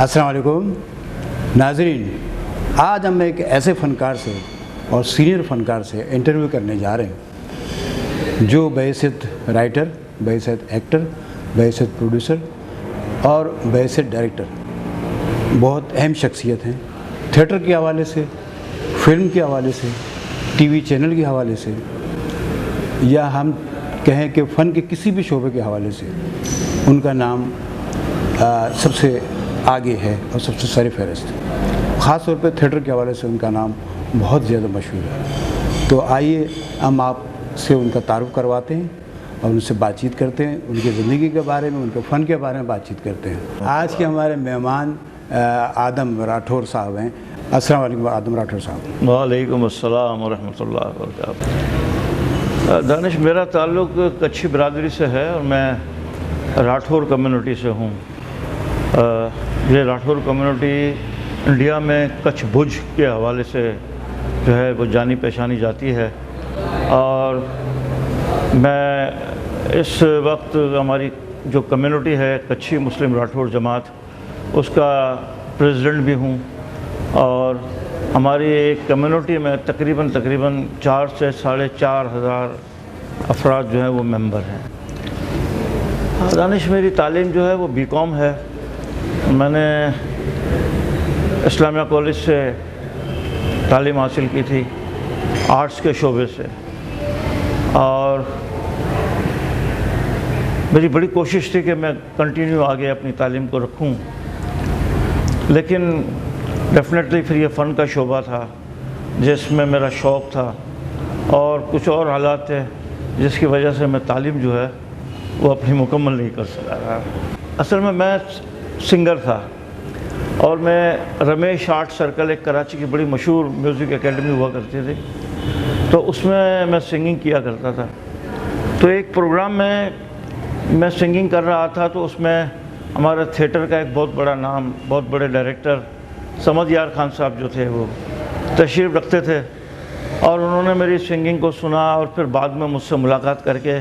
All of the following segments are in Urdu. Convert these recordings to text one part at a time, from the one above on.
السلام علیکم ناظرین، آج ہم ایک ایسے فنکار سے اور سینئر فنکار سے انٹرویو کرنے جا رہے ہیں جو بحیثیت رائٹر، بحیثیت ایکٹر، بحیثیت پروڈیوسر اور بحیثیت ڈائریکٹر بہت اہم شخصیت ہیں۔ تھیٹر کے حوالے سے، فلم کے حوالے سے، ٹی وی چینل کے حوالے سے، یا ہم کہیں کہ فن کے کسی بھی شعبے کے حوالے سے ان کا نام سب سے آگے ہے اور سب سے سر فہرست ہے۔ خاص طور پہ تھیٹر کے حوالے سے ان کا نام بہت زیادہ مشہور ہے۔ تو آئیے ہم آپ سے ان کا تعارف کرواتے ہیں اور ان سے بات چیت کرتے ہیں، ان کی زندگی کے بارے میں، ان کے فن کے بارے میں بات چیت کرتے ہیں۔ آج کے ہمارے مہمان آدم راٹھور صاحب ہیں۔ السلام علیکم آدم راٹھور صاحب۔ وعلیکم السلام ورحمۃ اللہ وبرکاتہ۔ دانش، میرا تعلق کچھی برادری سے ہے اور میں راٹھور کمیونٹی سے ہوں۔ یہ راٹھور کمیونٹی انڈیا میں کچھ بھج کے حوالے سے جو ہے وہ جانی پہچانی جاتی ہے، اور میں اس وقت ہماری جو کمیونٹی ہے کچھی مسلم راٹھور جماعت، اس کا پریزیڈنٹ بھی ہوں، اور ہماری ایک کمیونٹی میں تقریباً 4 سے 4,500 افراد جو ہیں وہ ممبر ہیں۔ دانش، میری تعلیم جو ہے وہ BCom ہے۔ میں نے اسلامیہ کالج سے تعلیم حاصل کی تھی آرٹس کے شعبے سے، اور میری بڑی کوشش تھی کہ میں کنٹینیو آگے اپنی تعلیم کو رکھوں، لیکن ڈیفینیٹلی پھر یہ فن کا شعبہ تھا جس میں میرا شوق تھا، اور کچھ اور حالات تھے جس کی وجہ سے میں تعلیم جو ہے وہ اپنی مکمل نہیں کر سکا۔ اصل میں سنگر تھا، اور میں رمیش آرٹ سرکل، ایک کراچی کی بڑی مشہور میوزک اکیڈمی ہوا کرتی تھی، تو اس میں سنگنگ کیا کرتا تھا۔ تو ایک پروگرام میں سنگنگ کر رہا تھا، تو اس میں ہمارا تھیٹر کا ایک بہت بڑا نام، بہت بڑے ڈائریکٹر سمد یار خان صاحب جو تھے وہ تشریف رکھتے تھے، اور انہوں نے میری سنگنگ کو سنا، اور پھر بعد میں مجھ سے ملاقات کر کے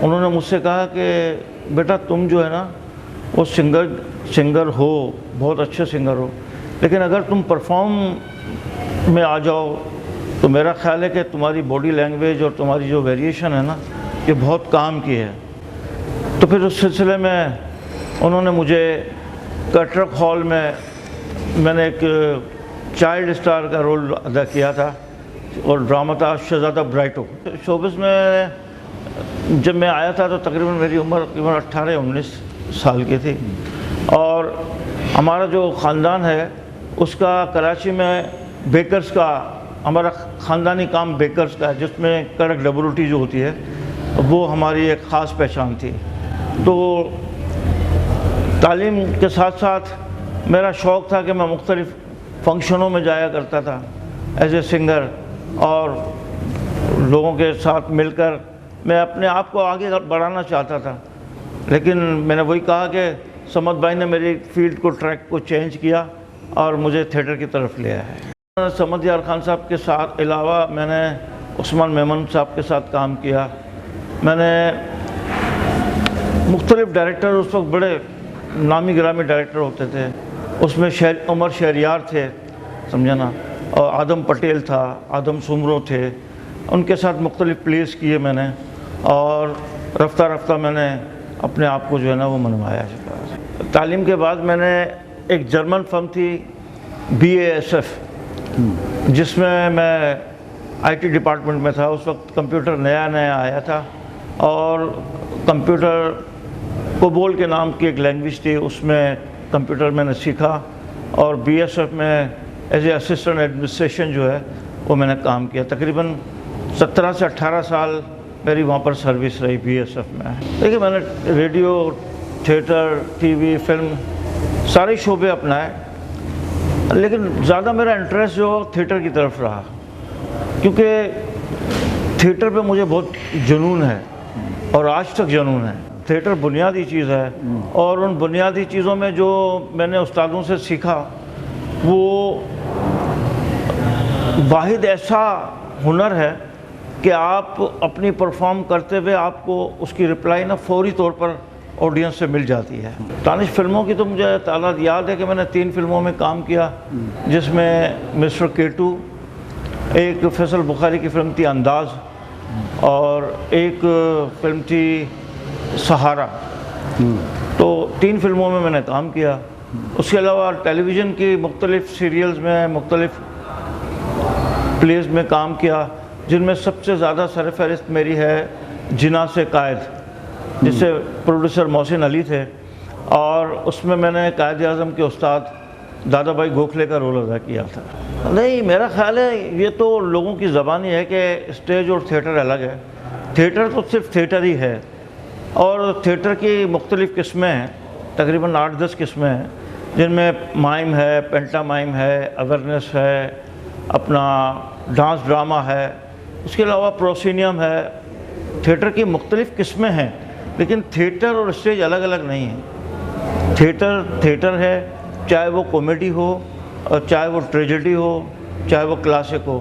انہوں نے مجھ سے کہا کہ بیٹا تم جو ہے نا وہ سنگر ہو، بہت اچھے سنگر ہو، لیکن اگر تم پرفارم میں آ جاؤ تو میرا خیال ہے کہ تمہاری باڈی لینگویج اور تمہاری جو ویریشن ہے نا یہ بہت کام کی ہے۔ تو پھر اس سلسلے میں انہوں نے مجھے کٹرک ہال میں نے ایک چائلڈ اسٹار کا رول ادا کیا تھا، اور ڈرامہ تھا شہزادہ برائٹو۔ شوبز میں جب میں آیا تھا تو تقریباً میری عمر 18-19 سال کی تھی، اور ہمارا جو خاندان ہے اس کا کراچی میں بیکرز کا، ہمارا خاندانی کام بیکرز کا ہے، جس میں کڑک ڈبل روٹی جو ہوتی ہے وہ ہماری ایک خاص پہچان تھی۔ تو تعلیم کے ساتھ ساتھ میرا شوق تھا کہ میں مختلف فنکشنوں میں جایا کرتا تھا ایز اے سنگر، اور لوگوں کے ساتھ مل کر میں اپنے آپ کو آگے بڑھانا چاہتا تھا، لیکن میں نے وہی کہا کہ سمد بھائی نے میری فیلڈ کو، ٹریک کو چینج کیا اور مجھے تھیٹر کی طرف لیا ہے۔ سمد یار خان صاحب کے ساتھ علاوہ میں نے عثمان میمن صاحب کے ساتھ کام کیا، میں نے مختلف ڈائریکٹر، اس وقت بڑے نامی گرامی ڈائریکٹر ہوتے تھے، اس میں عمر شہریار تھے، سمجھا نا، اور آدم پٹیل تھا، آدم سمرو تھے، ان کے ساتھ مختلف پلیز کیے میں نے، اور رفتہ رفتہ میں نے اپنے آپ کو جو ہے نا وہ منوایا۔ تعلیم کے بعد میں نے ایک جرمن فرم تھی BASF، جس میں IT ڈپارٹمنٹ میں تھا۔ اس وقت کمپیوٹر نیا آیا تھا، اور کمپیوٹر کوبول کے نام کی ایک لینگویج تھی، اس میں کمپیوٹر میں نے سیکھا، اور BASF میں ایز اے اسسٹنٹ ایڈمنسٹریشن جو ہے وہ میں نے کام کیا۔ تقریباً 17 سے 18 سال میری وہاں پر سروس رہی BASF میں۔ دیکھیے، میں نے radio, theatre, T V, film سارے شعبے اپنائے، لیکن زیادہ میرا انٹرسٹ جو تھیٹر کی طرف رہا، کیونکہ تھیٹر پہ مجھے بہت جنون ہے، اور آج تک جنون ہے۔ تھیٹر بنیادی چیز ہے، اور ان بنیادی چیزوں میں جو میں نے استادوں سے سیکھا، وہ واحد ایسا ہنر ہے کہ آپ اپنی پرفارم کرتے ہوئے آپ کو اس کی رپلائی نہ فوری طور پر آڈینس سے مل جاتی ہے۔ دانش فلموں کی تو مجھے تعداد یاد ہے کہ میں نے 3 فلموں میں کام کیا، جس میں مسٹر کیٹو، ایک فیصل بخاری کی فلم تھی انداز، اور ایک فلم تھی سہارا۔ تو 3 فلموں میں نے کام کیا۔ اس کے علاوہ ٹیلی ویژن کی مختلف سیریلز میں، مختلف پلیز میں کام کیا، جن میں سب سے زیادہ سرفہرست میری ہے جناح سے قائد، جس سے پروڈیوسر محسن علی تھے، اور اس میں میں نے قائد اعظم کے استاد دادا بھائی گوکھلے کا رول ادا کیا تھا۔ نہیں، میرا خیال ہے یہ تو لوگوں کی زبان ہی ہے کہ اسٹیج اور تھیٹر الگ ہے۔ تھیٹر تو صرف تھیٹر ہی ہے، اور تھیٹر کی مختلف قسمیں ہیں، تقریباً 8-10 قسمیں ہیں، جن میں مائم ہے، پینٹا مائم ہے، اویرنیس ہے، اپنا ڈانس ڈرامہ ہے، اس کے علاوہ پروسینیم ہے۔ تھیٹر کی مختلف قسمیں ہیں، لیکن تھیٹر اور اسٹیج الگ الگ نہیں ہیں۔ تھیٹر تھیٹر ہے، چاہے وہ کامیڈی ہو، اور چاہے وہ ٹریجڈی ہو، چاہے وہ کلاسک ہو،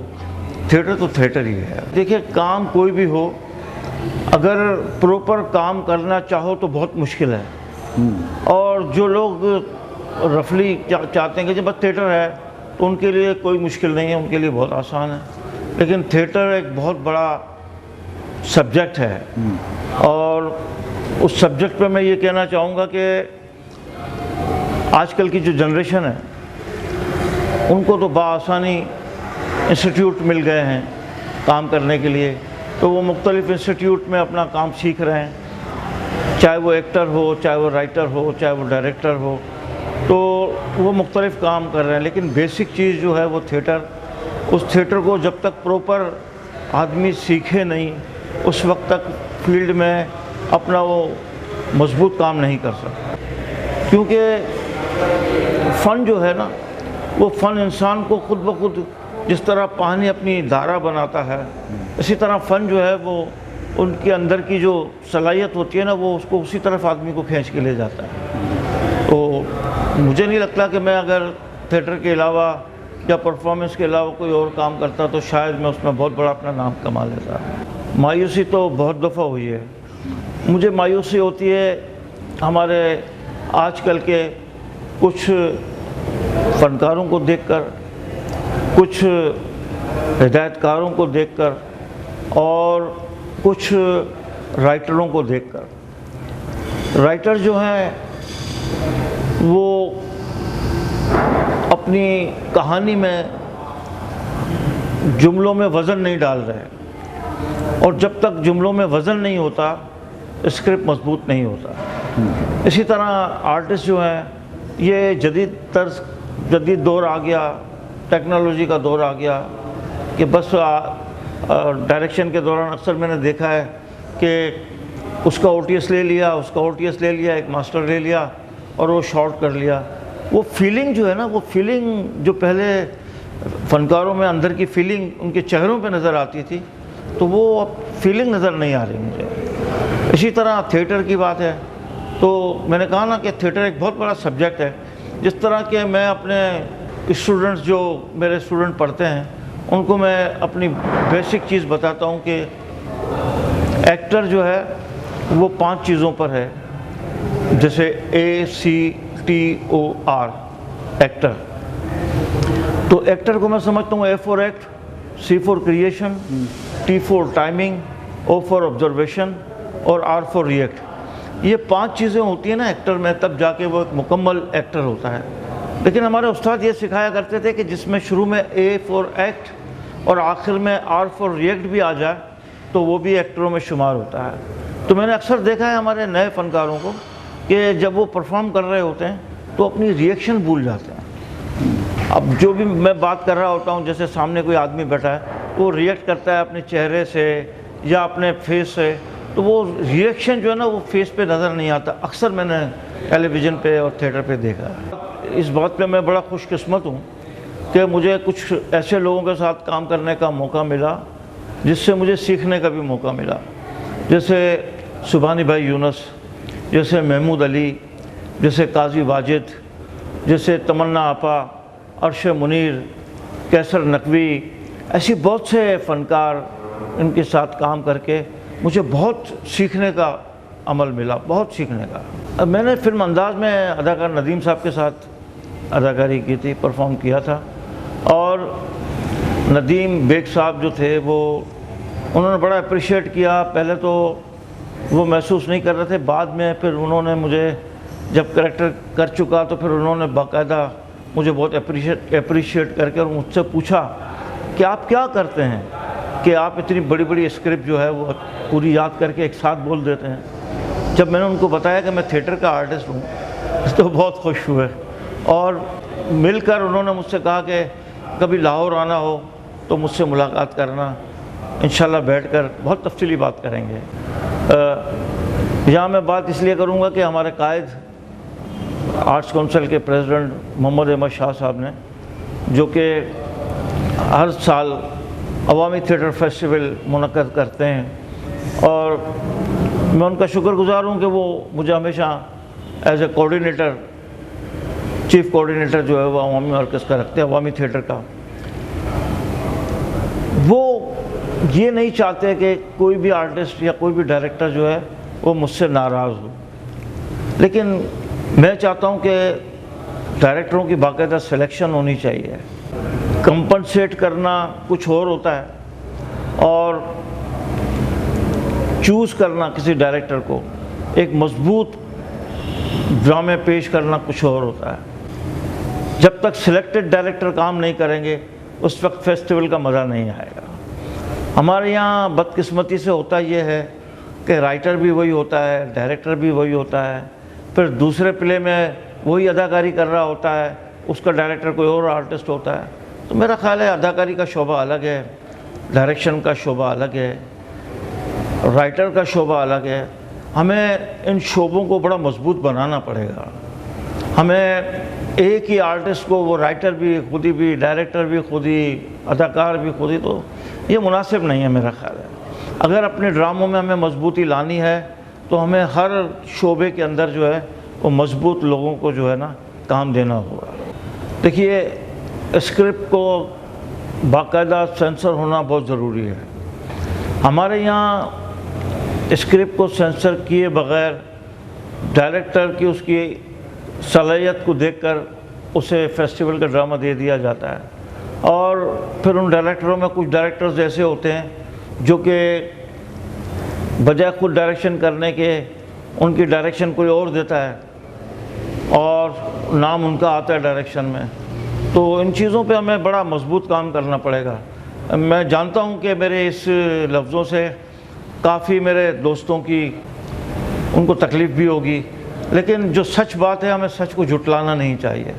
تھیٹر تو تھیٹر ہی ہے۔ دیکھیے، کام کوئی بھی ہو، اگر پروپر کام کرنا چاہو تو بہت مشکل ہے، اور جو لوگ رفلی چاہتے ہیں کہ جب بس تھیٹر ہے تو ان کے لیے کوئی مشکل نہیں ہے، ان کے لیے بہت آسان ہے۔ لیکن تھیٹر ایک بہت بڑا سبجیکٹ ہے، اور اس سبجیکٹ پہ میں یہ کہنا چاہوں گا کہ آج کل کی جو جنریشن ہے ان کو تو بآسانی انسٹیٹیوٹ مل گئے ہیں کام کرنے کے لیے، تو وہ مختلف انسٹیٹیوٹ میں اپنا کام سیکھ رہے ہیں، چاہے وہ ایکٹر ہو، چاہے وہ رائٹر ہو، چاہے وہ ڈائریکٹر ہو، تو وہ مختلف کام کر رہے ہیں۔ لیکن بیسک چیز جو ہے وہ تھیٹر، اس تھیٹر کو جب تک پروپر آدمی سیکھے نہیں، اس وقت تک فیلڈ میں اپنا وہ مضبوط کام نہیں کر سکتا، کیونکہ فن جو ہے نا، وہ فن انسان کو خود بخود، جس طرح پانی اپنی دھارا بناتا ہے، اسی طرح فن جو ہے وہ ان کے اندر کی جو صلاحیت ہوتی ہے نا، وہ اس کو اسی طرف آدمی کو کھینچ کے لے جاتا ہے۔ تو مجھے نہیں لگتا کہ میں اگر تھیٹر کے علاوہ یا پرفارمنس کے علاوہ کوئی اور کام کرتا تو شاید میں اس میں بہت بڑا اپنا نام کما لیتا۔ مایوسی تو بہت دفعہ ہوئی ہے۔ مجھے مایوسی ہوتی ہے ہمارے آج کل کے کچھ فنکاروں کو دیکھ کر، کچھ ہدایت کاروں کو دیکھ کر، اور کچھ رائٹروں کو دیکھ کر۔ رائٹر جو ہیں وہ اپنی کہانی میں جملوں میں وزن نہیں ڈال رہے، اور جب تک جملوں میں وزن نہیں ہوتا اسکرپٹ مضبوط نہیں ہوتا۔ اسی طرح آرٹسٹ جو ہیں، یہ جدید دور آ گیا، ٹیکنالوجی کا دور آ گیا، کہ بس ڈائریکشن کے دوران اکثر میں نے دیکھا ہے کہ اس کا او ٹی ایس لے لیا، اس کا او ٹی ایس لے لیا، ایک ماسٹر لے لیا اور وہ شارٹ کر لیا۔ وہ فیلنگ جو ہے نا، وہ فیلنگ جو پہلے فنکاروں میں اندر کی فیلنگ ان کے چہروں پہ نظر آتی تھی، تو وہ اب فیلنگ نظر نہیں آ رہی مجھے۔ اسی طرح تھیٹر کی بات ہے، تو میں نے کہا نا کہ تھیٹر ایک بہت بڑا سبجیکٹ ہے۔ جس طرح کہ میں اپنے اسٹوڈنٹس، جو میرے اسٹوڈنٹ پڑھتے ہیں، ان کو میں اپنی بیسک چیز بتاتا ہوں کہ ایکٹر جو ہے وہ 5 چیزوں پر ہے، جیسے ACTOR، ایکٹر۔ تو ایکٹر کو میں سمجھتا ہوں A for act, C for creation, T for timing, O for observation, اور R فور ریئیکٹ۔ یہ 5 چیزیں ہوتی ہیں نا ایکٹر میں، تب جا کے وہ ایک مکمل ایکٹر ہوتا ہے۔ لیکن ہمارے استاد یہ سکھایا کرتے تھے کہ جس میں شروع میں A فور ایکٹ اور آخر میں R فور ریئیکٹ بھی آ جائے تو وہ بھی ایکٹروں میں شمار ہوتا ہے۔ تو میں نے اکثر دیکھا ہے ہمارے نئے فنکاروں کو کہ جب وہ پرفارم کر رہے ہوتے ہیں تو اپنی ریئیکشن بھول جاتے ہیں۔ اب جو بھی میں بات کر رہا ہوتا ہوں، جیسے سامنے کوئی آدمی بیٹھا ہے، وہ ریئیکٹ کرتا ہے اپنے چہرے سے یا اپنے فیس سے، تو وہ ریئیکشن جو ہے نا وہ فیس پہ نظر نہیں آتا۔ اکثر میں نے ٹیلی ویژن پہ اور تھیٹر پہ دیکھا ہے۔ اس بات پہ میں بڑا خوش قسمت ہوں کہ مجھے کچھ ایسے لوگوں کے ساتھ کام کرنے کا موقع ملا جس سے مجھے سیکھنے کا بھی موقع ملا، جیسے سبحانی بھائی یونس، جیسے محمود علی، جیسے قاضی واجد، جیسے تمنا آپا، عرش منیر، کیسر نقوی، ایسی بہت سے فنکار، ان کے ساتھ کام کر کے مجھے بہت سیکھنے کا عمل ملا، بہت سیکھنے کا۔ میں نے فلم انداز میں اداکار ندیم صاحب کے ساتھ اداکاری کی تھی، پرفارم کیا تھا، اور ندیم بیگ صاحب جو تھے وہ انہوں نے بڑا اپریشیٹ کیا۔ پہلے تو وہ محسوس نہیں کر رہے تھے، بعد میں پھر انہوں نے مجھے جب کریکٹر کر چکا تو پھر انہوں نے باقاعدہ مجھے بہت اپریشیٹ کر کے اور مجھ سے پوچھا کہ آپ کیا کرتے ہیں کہ آپ اتنی بڑی بڑی اسکرپٹ جو ہے وہ پوری یاد کر کے ایک ساتھ بول دیتے ہیں۔ جب میں نے ان کو بتایا کہ میں تھیٹر کا آرٹسٹ ہوں تو بہت خوش ہوئے، اور مل کر انہوں نے مجھ سے کہا کہ کبھی لاہور آنا ہو تو مجھ سے ملاقات کرنا، انشاءاللہ بیٹھ کر بہت تفصیلی بات کریں گے۔ یہاں میں بات اس لیے کروں گا کہ ہمارے قائد آرٹس کونسل کے پریزیڈنٹ محمد احمد شاہ صاحب نے، جو کہ ہر سال عوامی تھیٹر فیسٹیول منعقد کرتے ہیں، اور میں ان کا شکر گزار ہوں کہ وہ مجھے ہمیشہ as a coordinator, chief coordinator جو ہے وہ عوامی مرکز کا رکھتے ہیں، عوامی تھیٹر کا۔ وہ یہ نہیں چاہتے کہ کوئی بھی آرٹسٹ یا کوئی بھی ڈائریکٹر جو ہے وہ مجھ سے ناراض ہو، لیکن میں چاہتا ہوں کہ ڈائریکٹروں کی باقاعدہ سلیکشن ہونی چاہیے۔ کمپنسیٹ کرنا کچھ اور ہوتا ہے، اور چوز کرنا کسی ڈائریکٹر کو ایک مضبوط ڈرامے پیش کرنا کچھ اور ہوتا ہے۔ جب تک سلیکٹڈ ڈائریکٹر کام نہیں کریں گے اس وقت فیسٹیول کا مزہ نہیں آئے گا۔ ہمارے یہاں بدقسمتی سے ہوتا یہ ہے کہ رائٹر بھی وہی ہوتا ہے، ڈائریکٹر بھی وہی ہوتا ہے، پھر دوسرے پلے میں وہی اداکاری کر رہا ہوتا ہے، اس کا ڈائریکٹر کوئی اور آرٹسٹ ہوتا ہے۔ تو میرا خیال ہے اداکاری کا شعبہ الگ ہے، ڈائریکشن کا شعبہ الگ ہے، رائٹر کا شعبہ الگ ہے۔ ہمیں ان شعبوں کو بڑا مضبوط بنانا پڑے گا۔ ہمیں ایک ہی آرٹسٹ کو وہ رائٹر بھی خود ہی بھی، ڈائریکٹر بھی خود ہی، اداکار بھی خود ہی، تو یہ مناسب نہیں ہے میرا خیال ہے۔ اگر اپنے ڈراموں میں ہمیں مضبوطی لانی ہے تو ہمیں ہر شعبے کے اندر جو ہے وہ مضبوط لوگوں کو جو ہے نا کام دینا ہوگا۔ دیکھیے، اسکرپٹ کو باقاعدہ سینسر ہونا بہت ضروری ہے۔ ہمارے یہاں اسکرپٹ کو سینسر کیے بغیر ڈائریکٹر کی اس کی صلاحیت کو دیکھ کر اسے فیسٹیول کا ڈرامہ دے دیا جاتا ہے، اور پھر ان ڈائریکٹروں میں کچھ ڈائریکٹرز ایسے ہوتے ہیں جو کہ بجائے خود ڈائریکشن کرنے کے ان کی ڈائریکشن کوئی اور دیتا ہے اور نام ان کا آتا ہے ڈائریکشن میں۔ تو ان چیزوں پہ ہمیں بڑا مضبوط کام کرنا پڑے گا۔ میں جانتا ہوں کہ میرے اس لفظوں سے کافی میرے دوستوں کی ان کو تکلیف بھی ہوگی، لیکن جو سچ بات ہے ہمیں سچ کو جھٹلانا نہیں چاہیے۔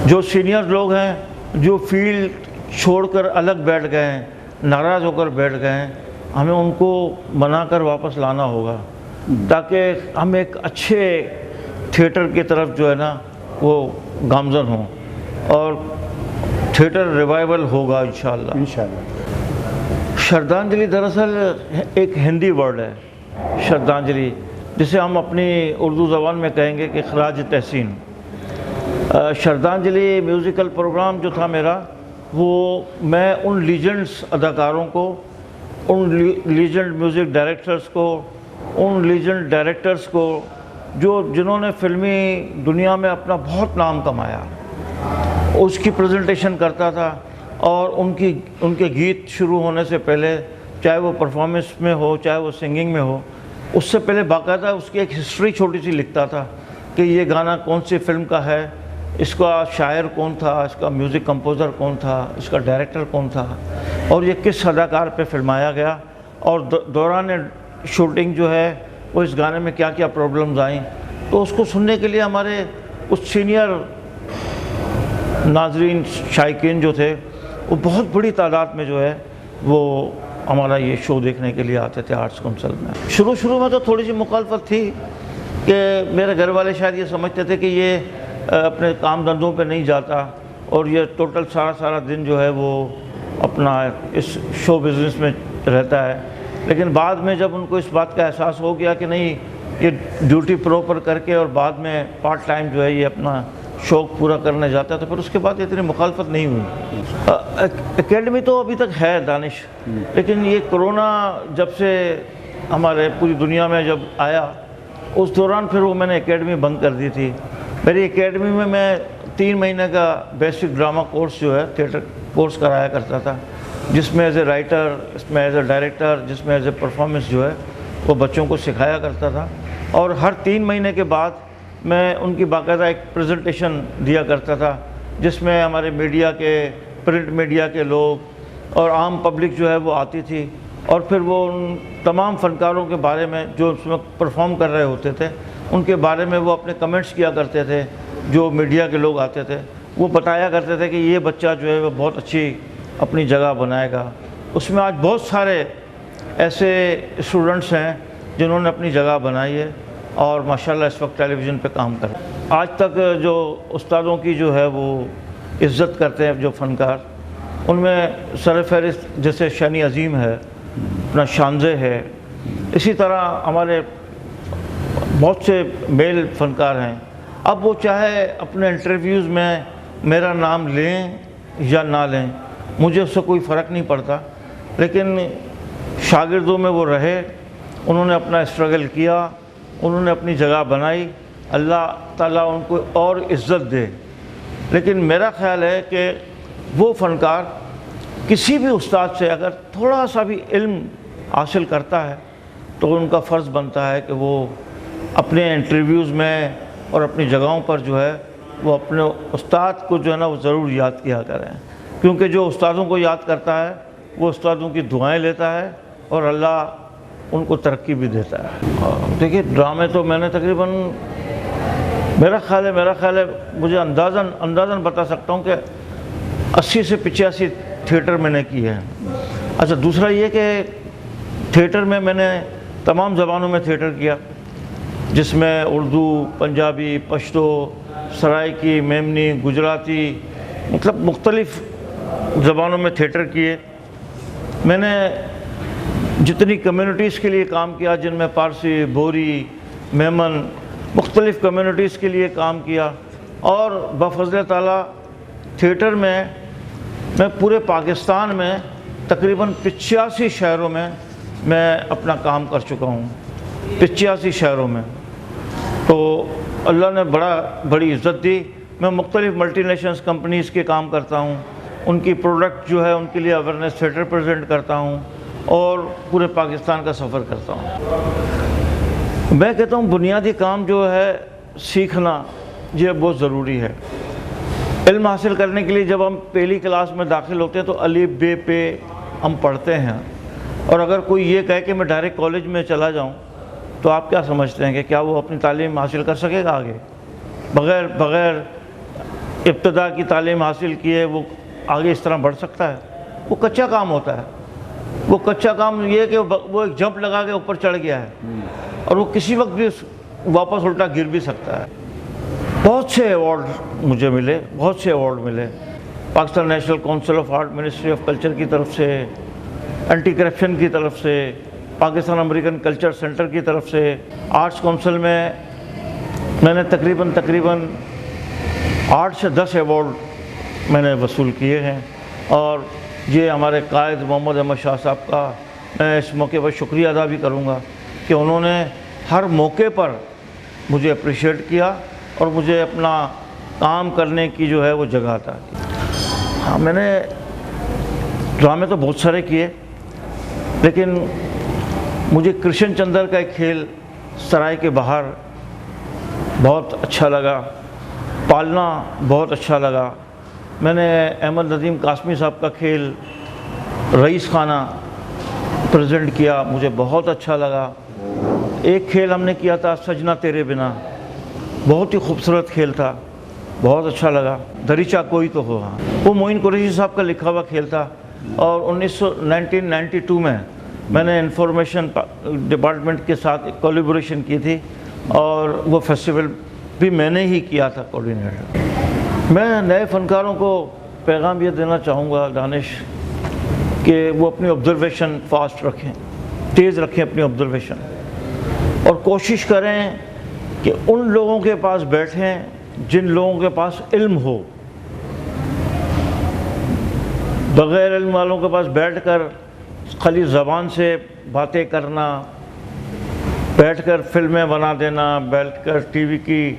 جو سینئر لوگ ہیں جو فیلڈ چھوڑ کر الگ بیٹھ گئے ہیں، ناراض ہو کر بیٹھ گئے ہیں، ہمیں ان کو منا کر واپس لانا ہوگا تاکہ ہم ایک اچھے تھیٹر کی طرف جو ہے نا وہ گامزن ہوں، اور تھیٹر ریوائول ہوگا انشاءاللہ۔ شردھانجلی دراصل ایک ہندی ورڈ ہے، شردھانجلی، جسے ہم اپنی اردو زبان میں کہیں گے کہ خراج تحسین۔ شردھانجلی میوزیکل پروگرام جو تھا میرا، وہ میں ان لیجنڈس اداکاروں کو، ان لیجنڈ میوزک ڈائریکٹرز کو، ان لیجنڈ ڈائریکٹرز کو جنہوں نے فلمی دنیا میں اپنا بہت نام کمایا، اس کی پریزنٹیشن کرتا تھا، اور ان کے گیت شروع ہونے سے پہلے، چاہے وہ پرفارمنس میں ہو چاہے وہ سنگنگ میں ہو، اس سے پہلے باقاعدہ اس کی ایک ہسٹری چھوٹی سی لکھتا تھا کہ یہ گانا کون سی فلم کا ہے، اس کا شاعر کون تھا، اس کا میوزک کمپوزر کون تھا، اس کا ڈائریکٹر کون تھا، اور یہ کس اداکار پہ فلمایا گیا، اور دوران شوٹنگ جو ہے وہ اس گانے میں کیا کیا پرابلمز آئیں۔ تو اس کو سننے کے لیے ہمارے کچھ سینئر ناظرین، شائقین جو تھے، وہ بہت بڑی تعداد میں جو ہے وہ ہمارا یہ شو دیکھنے کے لیے آتے تھے آرٹس کونسل میں۔ شروع میں تو تھوڑی سی مخالفت تھی کہ میرے گھر والے شاید یہ سمجھتے تھے کہ یہ اپنے کام دھندوں پہ نہیں جاتا، اور یہ ٹوٹل سارا دن جو ہے وہ اپنا اس شو بزنس میں رہتا ہے۔ لیکن بعد میں جب ان کو اس بات کا احساس ہو گیا کہ نہیں، یہ ڈیوٹی پراپر کر کے اور بعد میں پارٹ ٹائم جو ہے یہ اپنا شوق پورا کرنے جاتا ہے، تو پھر اس کے بعد اتنی مخالفت نہیں ہوئی۔ اکیڈمی تو ابھی تک ہے دانش، لیکن یہ کرونا جب سے ہمارے پوری دنیا میں جب آیا اس دوران پھر وہ میں نے اکیڈمی بند کر دی تھی. میری اکیڈمی میں 3 مہینے کا بیسک ڈرامہ کورس جو ہے تھیٹر کورس کرایا کرتا تھا, جس میں ایز اے رائٹر, اس میں ایز اے ڈائریکٹر, جس میں ایز اے پرفارمنس جو ہے وہ بچوں کو سکھایا کرتا تھا. اور ہر 3 مہینے کے بعد میں ان کی باقاعدہ ایک پریزنٹیشن دیا کرتا تھا, جس میں ہمارے میڈیا کے, پرنٹ میڈیا کے لوگ اور عام پبلک جو ہے وہ آتی تھی, اور پھر وہ ان تمام فنکاروں کے بارے میں جو اس میں پرفارم کر رہے ہوتے تھے ان کے بارے میں وہ اپنے کمنٹس کیا کرتے تھے. جو میڈیا کے لوگ آتے تھے وہ بتایا کرتے تھے کہ یہ بچہ جو ہے وہ بہت اچھی اپنی جگہ بنائے گا. اس میں آج بہت سارے ایسے اسٹوڈنٹس ہیں جنہوں نے اپنی جگہ بنائی ہے اور ماشاءاللہ اس وقت ٹیلی ویژن پہ کام کر رہے ہیں. آج تک جو استادوں کی جو ہے وہ عزت کرتے ہیں جو فنکار, ان میں سر فہرست جیسے شانی عظیم ہے, اپنا شانزے ہے, اسی طرح ہمارے بہت سے میل فنکار ہیں. اب وہ چاہے اپنے انٹرویوز میں میرا نام لیں یا نہ لیں, مجھے اس سے کوئی فرق نہیں پڑتا, لیکن شاگردوں میں وہ رہے, انہوں نے اپنا اسٹرگل کیا, انہوں نے اپنی جگہ بنائی, اللہ تعالیٰ ان کو اور عزت دے. لیکن میرا خیال ہے کہ وہ فنکار کسی بھی استاد سے اگر تھوڑا سا بھی علم حاصل کرتا ہے تو ان کا فرض بنتا ہے کہ وہ اپنے انٹرویوز میں اور اپنی جگہوں پر جو ہے وہ اپنے استاد کو جو ہے نا وہ ضرور یاد کیا کریں, کیونکہ جو استادوں کو یاد کرتا ہے وہ استادوں کی دعائیں لیتا ہے اور اللہ ان کو ترقی بھی دیتا ہے. دیکھیے ڈرامے تو میں نے تقریباً میرا خیال ہے مجھے اندازاً بتا سکتا ہوں کہ 80 سے 85 تھیٹر میں نے کی ہے. اچھا دوسرا یہ کہ تھیٹر میں نے تمام زبانوں میں تھیٹر کیا, جس میں اردو, پنجابی, پشتو, سرائکی, میمنی, گجراتی, مطلب مختلف زبانوں میں تھیٹر کیے. میں نے جتنی کمیونٹیز کے لیے کام کیا, جن میں پارسی, بوری, میمن, مختلف کمیونٹیز کے لیے کام کیا, اور بفضل تعالیٰ تھیٹر میں پورے پاکستان میں تقریباً 85 شہروں میں اپنا کام کر چکا ہوں. 85 شہروں میں. تو اللہ نے بڑی عزت دی. میں مختلف ملٹی نیشنلز کمپنیز کے کام کرتا ہوں, ان کی پروڈکٹ جو ہے ان کے لیے اویئرنیس تھیٹر پریزنٹ کرتا ہوں اور پورے پاکستان کا سفر کرتا ہوں. میں کہتا ہوں بنیادی کام جو ہے سیکھنا یہ بہت ضروری ہے. علم حاصل کرنے کے لیے جب ہم پہلی کلاس میں داخل ہوتے ہیں تو الف بے پہ ہم پڑھتے ہیں, اور اگر کوئی یہ کہے کہ میں ڈائریکٹ کالج میں چلا جاؤں تو آپ کیا سمجھتے ہیں کہ کیا وہ اپنی تعلیم حاصل کر سکے گا آگے؟ بغیر ابتدا کی تعلیم حاصل کیے وہ آگے اس طرح بڑھ سکتا ہے؟ وہ کچا کام ہوتا ہے. وہ کچا کام یہ کہ وہ ایک جمپ لگا کے اوپر چڑھ گیا ہے اور وہ کسی وقت بھی واپس الٹا گر بھی سکتا ہے. بہت سے ایوارڈ مجھے ملے, بہت سے ایوارڈ ملے. Pakistan national council of art, ministry of culture کی طرف سے, اینٹی کرپشن کی طرف سے, پاکستان امریکن کلچر سینٹر کی طرف سے, آرٹس کونسل میں نے تقریباً 8 سے 10 ایوارڈ میں نے وصول کیے ہیں. اور یہ ہمارے قائد محمد احمد شاہ صاحب کا میں اس موقع پر شکریہ ادا بھی کروں گا کہ انہوں نے ہر موقع پر مجھے اپریشیٹ کیا اور مجھے اپنا کام کرنے کی جو ہے وہ جگہ عطا کی. ہاں میں نے ڈرامے تو بہت سارے کیے, لیکن مجھے کرشن چندر کا ایک کھیل سرائے کے باہر بہت اچھا لگا, پالنا بہت اچھا لگا. میں نے احمد ندیم قاسمی صاحب کا کھیل رئیس خانہ پریزنٹ کیا, مجھے بہت اچھا لگا. ایک کھیل ہم نے کیا تھا سجنا تیرے بنا, بہت ہی خوبصورت کھیل تھا, بہت اچھا لگا. دریچہ کوئی تو ہو, ہاں وہ معین قریشی صاحب کا لکھا ہوا کھیل تھا. اور 1992 میں نے انفارمیشن ڈپارٹمنٹ کے ساتھ ایک کولیبوریشن کی تھی اور وہ فیسٹیول بھی میں نے ہی کیا تھا کوارڈینیٹر. میں نئے فنکاروں کو پیغام یہ دینا چاہوں گا دانش کہ وہ اپنی آبزرویشن فاسٹ رکھیں, تیز رکھیں اپنی آبزرویشن, اور کوشش کریں کہ ان لوگوں کے پاس بیٹھیں جن لوگوں کے پاس علم ہو. بغیر علم والوں کے پاس بیٹھ کر خالی زبان سے باتیں کرنا بیٹھ کر فلمیں بنا دینا، بیٹھ کر ٹی وی کی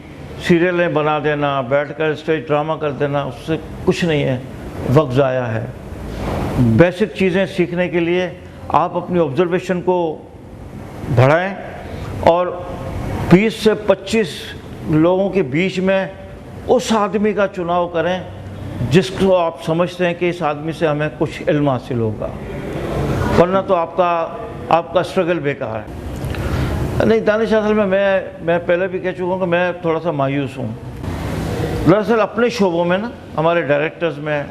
سیریلیں بنا دینا، بیٹھ کر اسٹیج ڈرامہ کر دینا، اس سے کچھ نہیں ہے، وقت ضائع ہے۔ بیسک چیزیں سیکھنے کے لیے آپ اپنی آبزرویشن کو بڑھائیں اور 20 سے 25 لوگوں کے بیچ میں اس آدمی کا چناؤ کریں جس کو آپ سمجھتے ہیں کہ اس آدمی سے ہمیں کچھ علم حاصل ہوگا، ورنہ تو آپ کا اسٹرگل بیکار ہے۔ نہیں دانش، اصل میں پہلے بھی کہہ چکا ہوں کہ میں تھوڑا سا مایوس ہوں۔ دراصل اپنے شعبوں میں نا، ہمارے ڈائریکٹرز میں،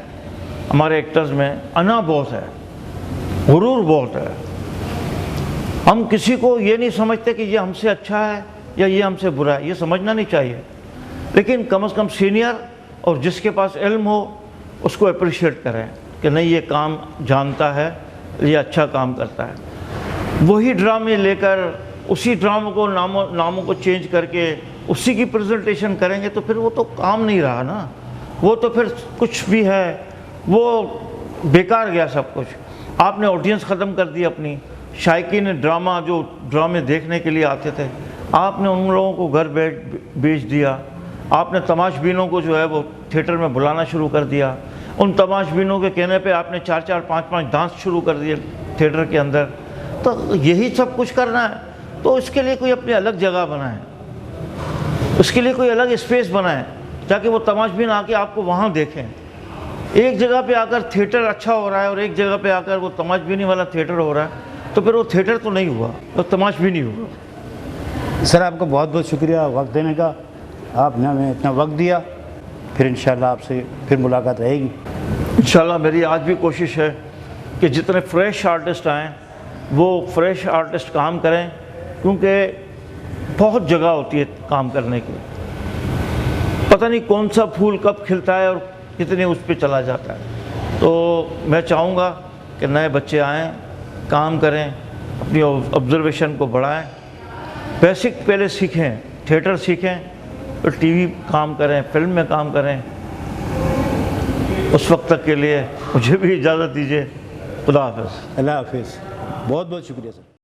ہمارے ایکٹرز میں انا بہت ہے، غرور بہت ہے۔ ہم کسی کو یہ نہیں سمجھتے کہ یہ ہم سے اچھا ہے یا یہ ہم سے برا ہے، یہ سمجھنا نہیں چاہیے، لیکن کم از کم سینئر اور جس کے پاس علم ہو اس کو اپریشیٹ کریں کہ نہیں یہ کام جانتا ہے، یہ اچھا کام کرتا ہے۔ وہی ڈرامے لے کر اسی ڈراموں کو ناموں کو چینج کر کے اسی کی پریزنٹیشن کریں گے تو پھر وہ تو کام نہیں رہا نا، وہ تو پھر کچھ بھی ہے، وہ بیکار گیا سب کچھ۔ آپ نے آڈینس ختم کر دی اپنی، شائقین ڈرامہ جو ڈرامے دیکھنے کے لیے آتے تھے آپ نے ان لوگوں کو گھر بیچ دیا۔ آپ نے تماش بینوں کو جو ہے وہ تھیٹر میں بلانا شروع کر دیا، ان تماش بینوں کے کہنے پہ آپ نے 4-4 5-5 ڈانس شروع کر دیے تھیٹر کے اندر۔ تو یہی سب کچھ کرنا ہے تو اس کے لیے کوئی اپنی الگ جگہ بنائیں، اس کے لیے کوئی الگ اسپیس بنائیں تاکہ وہ تماش بین آ کے آپ کو وہاں دیکھیں۔ ایک جگہ پہ آ کر تھیٹر اچھا ہو رہا ہے اور ایک جگہ پہ آ کر وہ تماش بینی والا تھیٹر ہو رہا ہے تو پھر وہ تھیٹر تو نہیں ہوا، وہ تماش بینی ہوا۔ سر آپ کا بہت بہت شکریہ وقت دینے کا، آپ نے ہمیں اتنا وقت دیا۔ پھر انشاءاللہ آپ سے پھر ملاقات رہے گی۔ انشاءاللہ میری آج بھی کوشش ہے کہ جتنے فریش آرٹسٹ آئیں وہ فریش آرٹسٹ کام کریں، کیونکہ بہت جگہ ہوتی ہے کام کرنے کی، پتہ نہیں کون سا پھول کب کھلتا ہے اور کتنے اس پہ چلا جاتا ہے۔ تو میں چاہوں گا کہ نئے بچے آئیں، کام کریں، اپنی آبزرویشن کو بڑھائیں، بیسک پہلے سیکھیں، تھیٹر سیکھیں، پھر ٹی وی کام کریں، فلم میں کام کریں۔ اس وقت تک کے لیے مجھے بھی اجازت دیجیے۔ خدا حافظ۔ اللہ حافظ، بہت بہت شکریہ سر۔